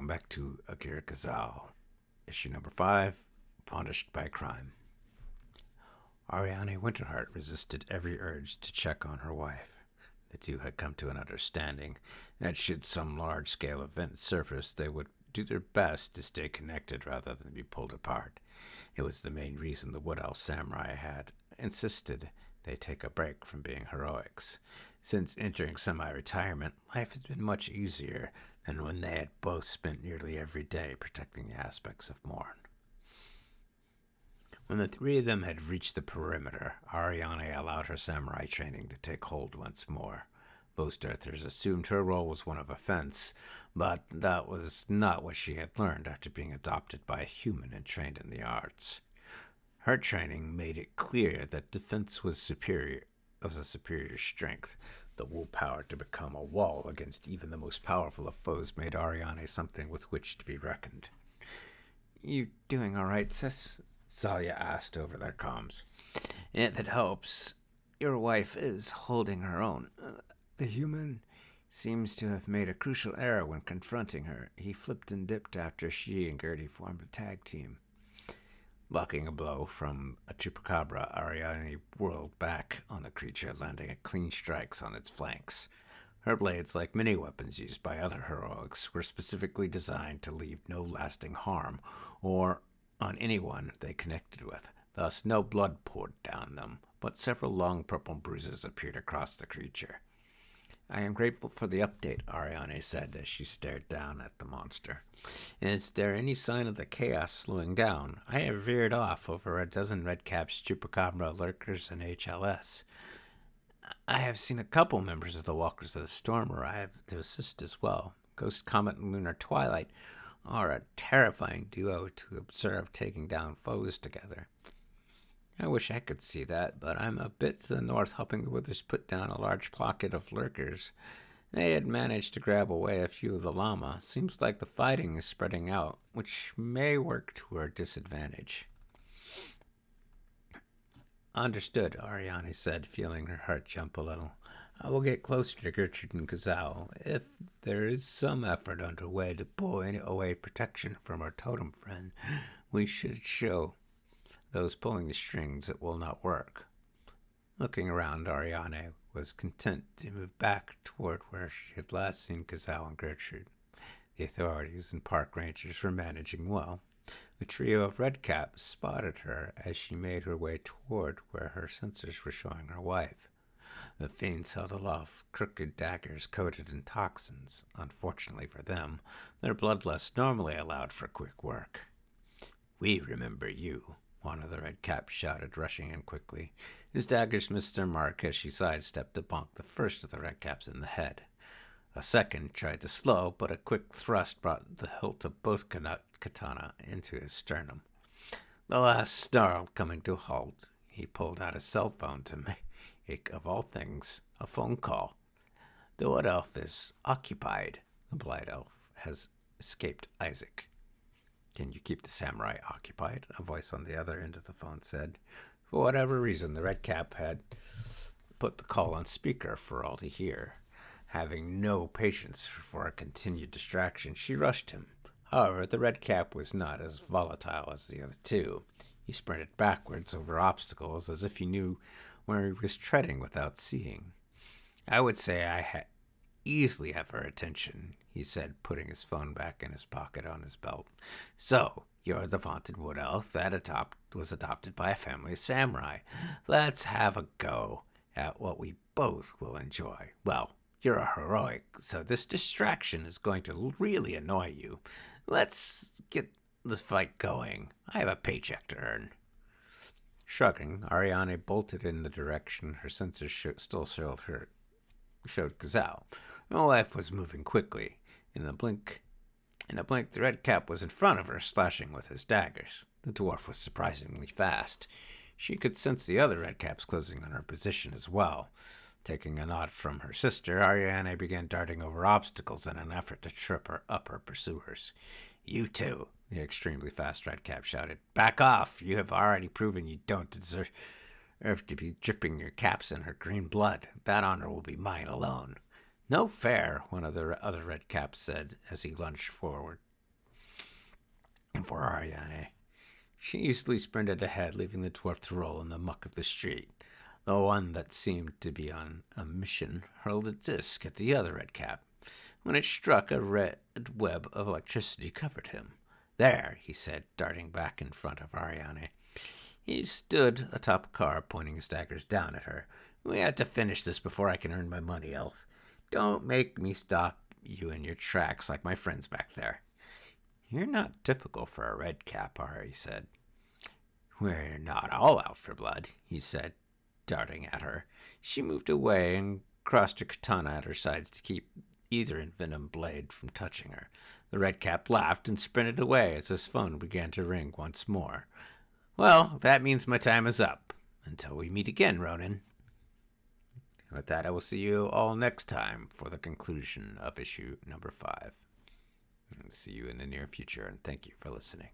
welcome back to Akira Kizzau, issue number 5, Punished by Crime. Ariane Winterheart resisted every urge to check on her wife. The two had come to an understanding that should some large-scale event surface, they would do their best to stay connected rather than be pulled apart. It was the main reason the Wood Elf Samurai had insisted they take a break from being heroics. Since entering semi-retirement, life has been much easier than when they had both spent nearly every day protecting the aspects of Mourn. When the three of them had reached the perimeter, Ariane allowed her samurai training to take hold once more. Most Earthers assumed her role was one of offense, but that was not what she had learned after being adopted by a human and trained in the arts. Her training made it clear that defense was a superior strength. The willpower to become a wall against even the most powerful of foes made Ariane something with which to be reckoned. "You doing all right, sis?" Salia asked over their comms. "If it helps, your wife is holding her own. The human seems to have made a crucial error when confronting her. He flipped and dipped after she and Gertie formed a tag team." Blocking a blow from a chupacabra, Ariane whirled back on the creature, landing at clean strikes on its flanks. Her blades, like many weapons used by other heroics, were specifically designed to leave no lasting harm or on anyone they connected with. Thus, no blood poured down them, but several long purple bruises appeared across the creature. "I am grateful for the update," Ariane said as she stared down at the monster. "Is there any sign of the chaos slowing down? I have veered off over a dozen redcaps, chupacabra, lurkers, and HLS. I have seen a couple members of the Walkers of the Storm arrive to assist as well. Ghost Comet and Lunar Twilight are a terrifying duo to observe taking down foes together. I wish I could see that, but I'm a bit to the north helping the Withers put down a large pocket of lurkers. They had managed to grab away a few of the llama. Seems like the fighting is spreading out, which may work to our disadvantage." "Understood," Ariane said, feeling her heart jump a little. "I will get closer to Gertrude and Kizzau. If there is some effort underway to pull away protection from our totem friend, we should show those pulling the strings it will not work." Looking around, Ariane was content to move back toward where she had last seen Kizzau and Gertrude. The authorities and park rangers were managing well. The trio of redcaps spotted her as she made her way toward where her sensors were showing her wife. The fiends held aloft crooked daggers coated in toxins. Unfortunately for them, their bloodlust normally allowed for quick work. "We remember you," one of the redcaps shouted, rushing in quickly. His daggers missed their mark as she sidestepped to bonk the first of the redcaps in the head. A second tried to slow, but a quick thrust brought the hilt of both katana into his sternum. The last snarled, coming to a halt. He pulled out his cell phone to make, of all things, a phone call. "The Wood Elf is occupied. The Blight Elf has escaped Isaac." "Can you keep the samurai occupied?" a voice on the other end of the phone said. For whatever reason, the redcap had put the call on speaker for all to hear. Having no patience for a continued distraction, she rushed him. However, the redcap was not as volatile as the other two. He sprinted backwards over obstacles as if he knew where he was treading without seeing. "I would say I easily have her attention," he said, putting his phone back in his pocket on his belt. "So, you're the vaunted Wood Elf that was adopted by a family of samurai. Let's have a go at what we both will enjoy. Well, you're a heroic, so this distraction is going to really annoy you. Let's get the fight going. I have a paycheck to earn." Shrugging, Ariane bolted in the direction her sensors still showed Kizzau. Her wife was moving quickly. In a blink, the redcap was in front of her, slashing with his daggers. The dwarf was surprisingly fast. She could sense the other redcaps closing on her position as well. Taking a nod from her sister, Ariane began darting over obstacles in an effort to trip up her pursuers. "You two," the extremely fast redcap shouted. "Back off! You have already proven you don't deserve to be dripping your caps in her green blood. That honor will be mine alone." "No fair," one of the other redcaps said as he lunged forward for Ariane. She easily sprinted ahead, leaving the dwarf to roll in the muck of the street. The one that seemed to be on a mission hurled a disc at the other redcap. When it struck, a red web of electricity covered him. There, he said, darting back in front of Ariane. He stood atop a car, pointing his daggers down at her. We have to finish this before I can earn my money, Elf. Don't make me stop you in your tracks like my friends back there. You're not typical for a redcap, Ari said. We're not all out for blood, he said, darting at her. She moved away and crossed her katana at her sides to keep either envenomed blade from touching her. The redcap laughed and sprinted away as his phone began to ring once more. Well, that means my time is up. Until we meet again, Ronan. With that, I will see you all next time for the conclusion of issue number 5. I'll see you in the near future, and thank you for listening.